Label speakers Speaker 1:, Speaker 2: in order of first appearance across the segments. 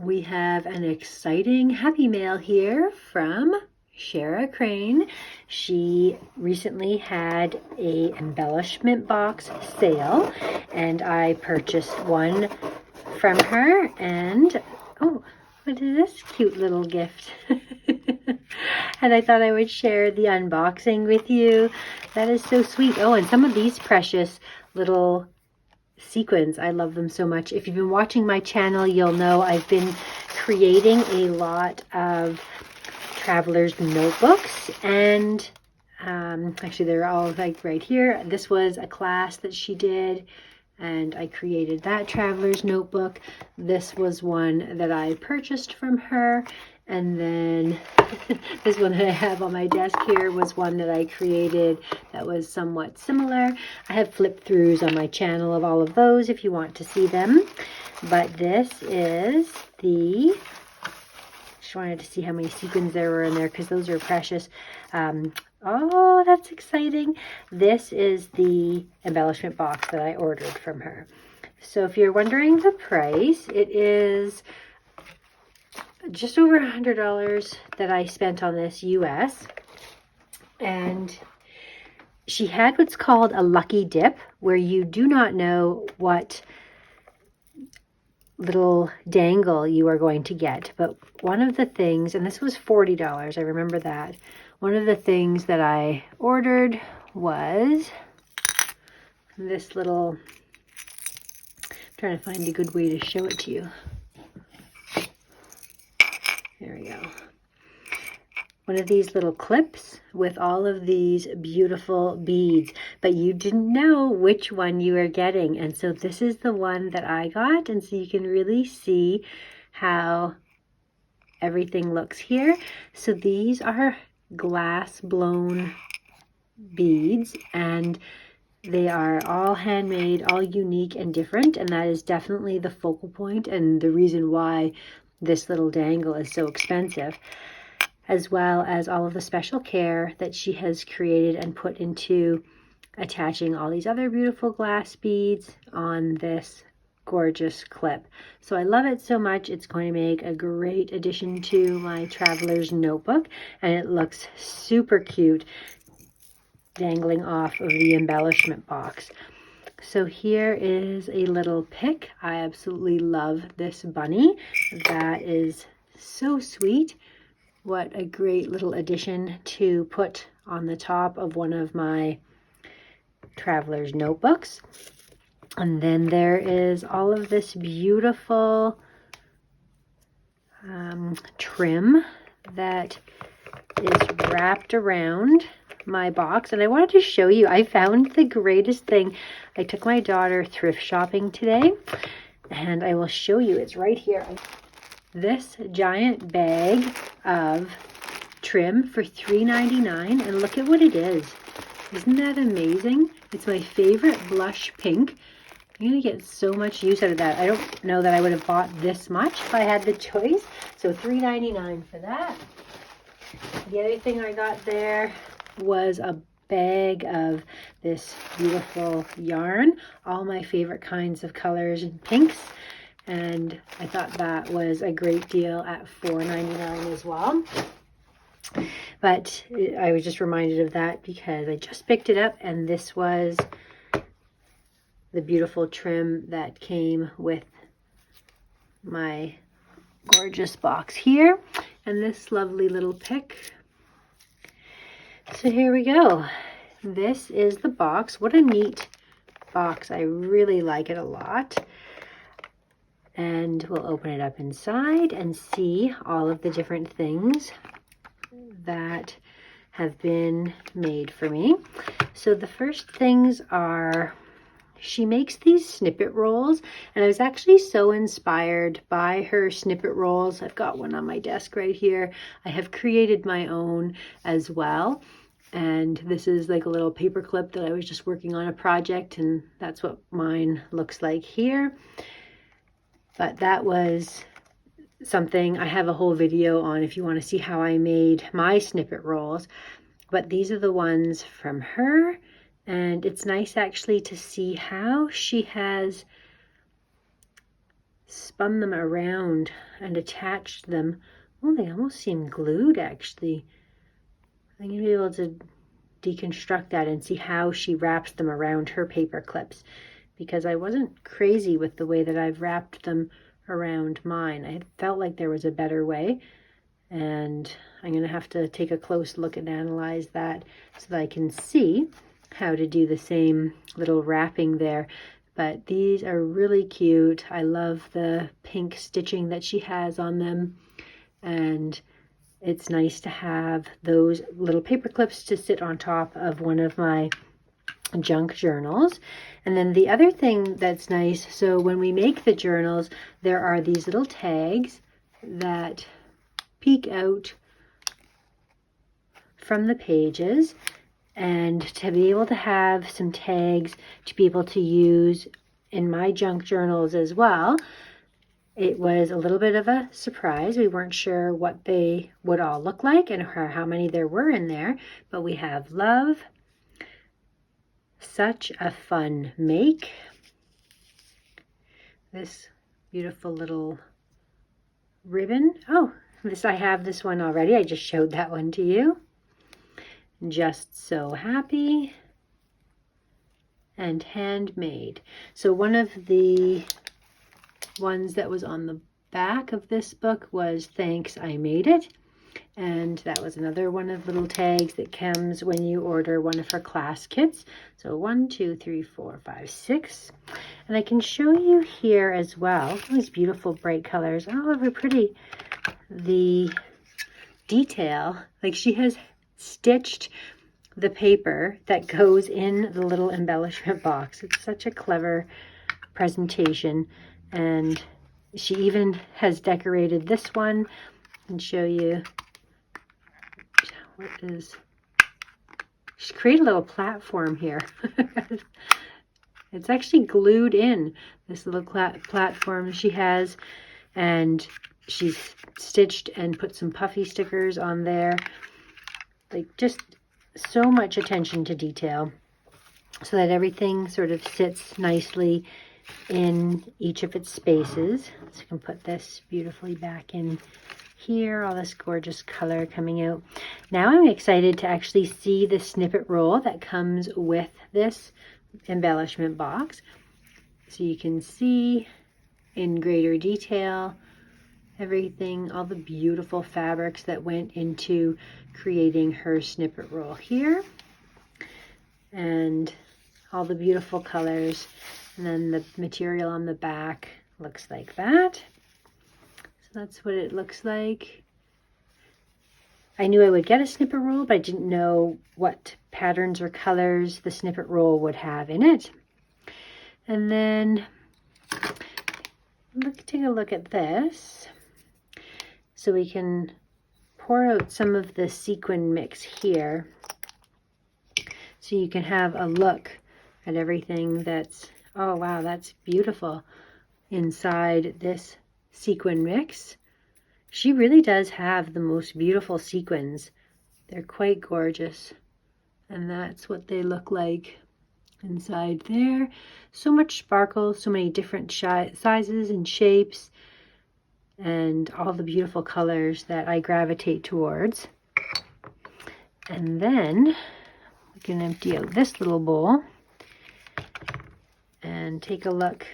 Speaker 1: We have an exciting happy mail here from Shara Crane. She recently had a embellishment box sale, and I purchased one from her. And oh, what is this cute little gift? And I thought I would share the unboxing with you. That is so sweet. Oh, and some of these precious little sequins, I love them so much. If you've been watching my channel, you'll know I've been creating a lot of traveler's notebooks, and actually they're all like right here. This was a class that she did, and I created that traveler's notebook. This was one that I purchased from her, and then this one that I have on my desk here was one that I created that was somewhat similar. I have flip throughs on my channel of all of those if you want to see them. But this is the, just wanted to see how many sequins there were in there because those are precious. Oh, that's exciting. This is the embellishment box that I ordered from her. So if you're wondering the price, it is just over $100 that I spent on this US. And she had what's called a lucky dip, where you do not know what little dangle you are going to get. But one of the things, and this was $40, I remember that. One of the things that I ordered was this little, I'm trying to find a good way to show it to you. There we go. One of these little clips with all of these beautiful beads, but you didn't know which one you were getting. And so this is the one that I got. And so you can really see how everything looks here. So these are glass blown beads, and they are all handmade, all unique and different. And that is definitely the focal point and the reason why this little dangle is so expensive, as well as all of the special care that she has created and put into attaching all these other beautiful glass beads on this gorgeous clip. So I love it so much. It's going to make a great addition to my traveler's notebook, and it looks super cute dangling off of the embellishment box. So here is a little pic. I absolutely love this bunny. That is so sweet. What a great little addition to put on the top of one of my traveler's notebooks. And then there is all of this beautiful trim that is wrapped around my box. And I wanted to show you, I found the greatest thing. I took my daughter thrift shopping today, and I will show you. It's right here. This giant bag of trim for $3.99, and look at what it is. Isn't that amazing? It's my favorite blush pink. I'm going to get so much use out of that. I don't know that I would have bought this much if I had the choice. So $3.99 for that. The other thing I got there was a bag of this beautiful yarn, all my favorite kinds of colors and pinks, and I thought that was a great deal at $4.99 as well. But I was just reminded of that because I just picked it up, and this was the beautiful trim that came with my gorgeous box here, and this lovely little pic. So here we go. This is the box. What a neat box. I really like it a lot. And we'll open it up inside and see all of the different things that have been made for me. So the first things are, she makes these snippet rolls, and I was actually so inspired by her snippet rolls. I've got one on my desk right here. I have created my own as well. And this is like a little paper clip that I was just working on a project, and that's what mine looks like here. But that was something I have a whole video on if you want to see how I made my snippet rolls. But these are the ones from her, and it's nice actually to see how she has spun them around and attached them. Oh, they almost seem glued actually. I'm going to be able to deconstruct that and see how she wraps them around her paper clips, because I wasn't crazy with the way that I've wrapped them around mine. I felt like there was a better way, and I'm going to have to take a close look and analyze that so that I can see how to do the same little wrapping there. But these are really cute. I love the pink stitching that she has on them, and it's nice to have those little paper clips to sit on top of one of my junk journals. And then the other thing that's nice, so when we make the journals, there are these little tags that peek out from the pages, and to be able to have some tags to be able to use in my junk journals as well, it was a little bit of a surprise. We weren't sure what they would all look like and how many there were in there, but we have love, such a fun make, this beautiful little ribbon. Oh, I have this one already. I just showed that one to you. Just so happy, and handmade. So one of the ones that was on the back of this book was thanks, I made it. And that was another one of little tags that comes when you order one of her class kits. So 1, 2, 3, 4, 5, 6. And I can show you here as well these beautiful bright colors. Oh, how pretty. The detail, like she has stitched the paper that goes in the little embellishment box. It's such a clever presentation, and she even has decorated this one and show you what is. She's created a little platform here. It's actually glued in, this little platform she has, and she's stitched and put some puffy stickers on there. Like, just so much attention to detail so that everything sort of sits nicely in each of its spaces. So you can put this beautifully back in here, all this gorgeous color coming out. Now I'm excited to actually see the snippet roll that comes with this embellishment box, so you can see in greater detail everything, all the beautiful fabrics that went into creating her snippet roll here, and all the beautiful colors. And then the material on the back looks like that. So that's what it looks like. I knew I would get a snippet roll, but I didn't know what patterns or colors the snippet roll would have in it. And then take a look at this. So we can pour out some of the sequin mix here, so you can have a look at everything that's, oh wow, that's beautiful inside this sequin mix. She really does have the most beautiful sequins. They're quite gorgeous, and that's what they look like inside there. So much sparkle, so many different sizes and shapes, and all the beautiful colors that I gravitate towards. And then we can empty out this little bowl and take a look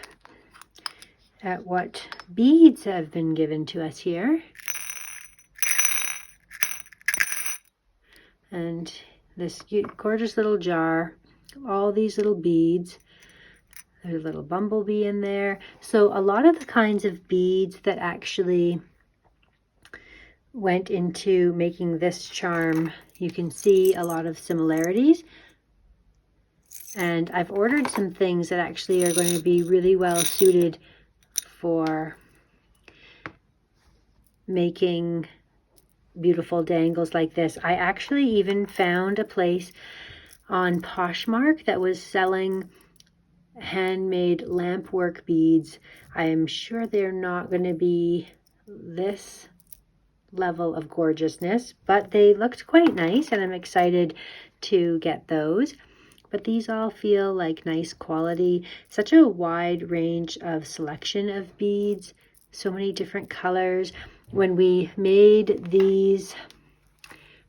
Speaker 1: at what beads have been given to us here. And this gorgeous little jar, all these little beads. There's a little bumblebee in there. So a lot of the kinds of beads that actually went into making this charm, you can see a lot of similarities. And I've ordered some things that actually are going to be really well suited for making beautiful dangles like this. I actually even found a place on Poshmark that was selling handmade lamp work beads. I am sure they're not going to be this level of gorgeousness, but they looked quite nice, and I'm excited to get those. but these all feel like nice quality. Such a wide range of selection of beads, so many different colors. When we made these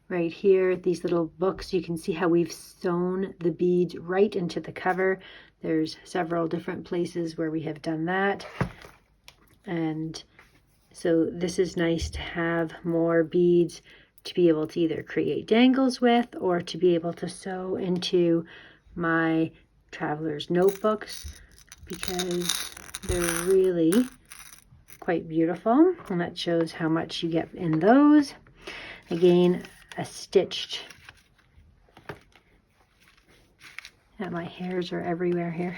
Speaker 1: right here, these little books, you can see how we've sewn the beads right into the cover. There's several different places where we have done that. And so this is nice to have more beads to be able to either create dangles with or to be able to sew into my traveler's notebooks, because they're really quite beautiful, and that shows how much you get in those. Again, a stitched, my hairs are everywhere here,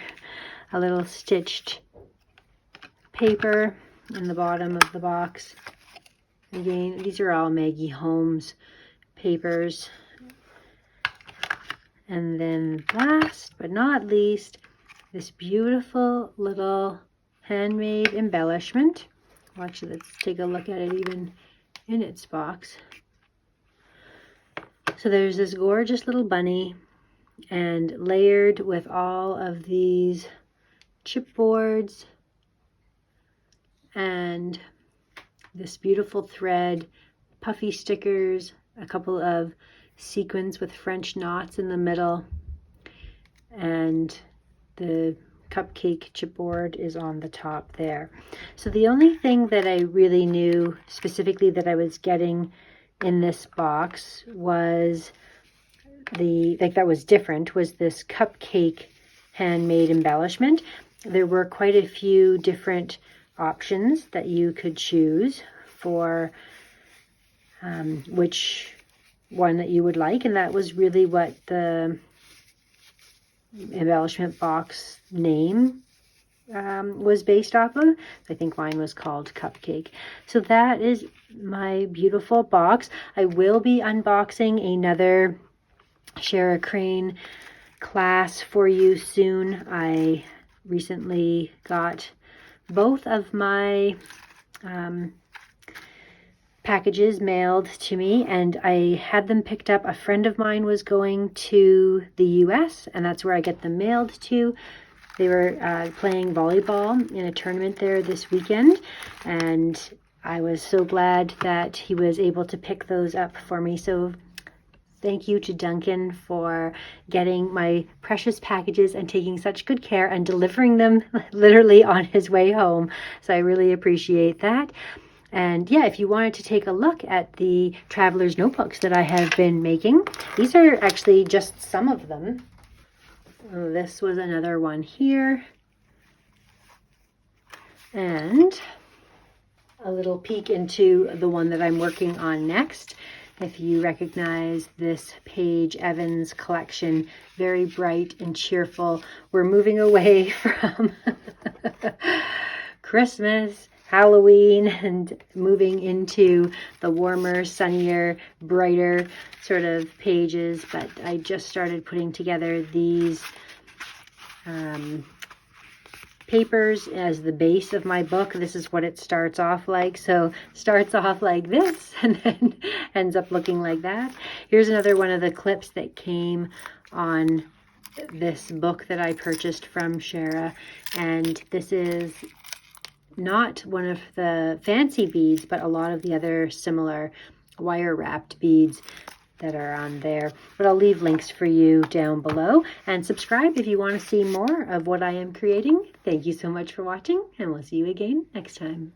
Speaker 1: a little stitched paper in the bottom of the box. Again, these are all Maggie Holmes papers. And then last but not least, this beautiful little handmade embellishment. Well, actually, let's take a look at it even in its box. So there's this gorgeous little bunny, and layered with all of these chipboards and this beautiful thread, puffy stickers, a couple of sequins with French knots in the middle, and the cupcake chipboard is on the top there. So the only thing that I really knew specifically that I was getting in this box was that was different, was this cupcake handmade embellishment. There were quite a few different options that you could choose for which one that you would like, and that was really what the embellishment box name was based off of. I think mine was called Cupcake. So that is my beautiful box. I will be unboxing another Shara Crane class for you soon. I recently got both of my packages mailed to me, and I had them picked up. A friend of mine was going to the US, and that's where I get them mailed to. They were playing volleyball in a tournament there this weekend, and I was so glad that he was able to pick those up for me. So thank you to Duncan for getting my precious packages and taking such good care and delivering them literally on his way home. So I really appreciate that. And yeah, if you wanted to take a look at the traveler's notebooks that I have been making, these are actually just some of them. Oh, this was another one here. And a little peek into the one that I'm working on next. If you recognize this Paige Evans collection, very bright and cheerful. We're moving away from Christmas, Halloween, and moving into the warmer, sunnier, brighter sort of pages. But I just started putting together these papers as the base of my book. This is what it starts off like. So starts off like this and then ends up looking like that. Here's another one of the clips that came on this book that I purchased from Shara, and this is not one of the fancy beads, but a lot of the other similar wire wrapped beads that are on there. But I'll leave links for you down below, and subscribe if you want to see more of what I am creating. Thank you so much for watching, and we'll see you again next time.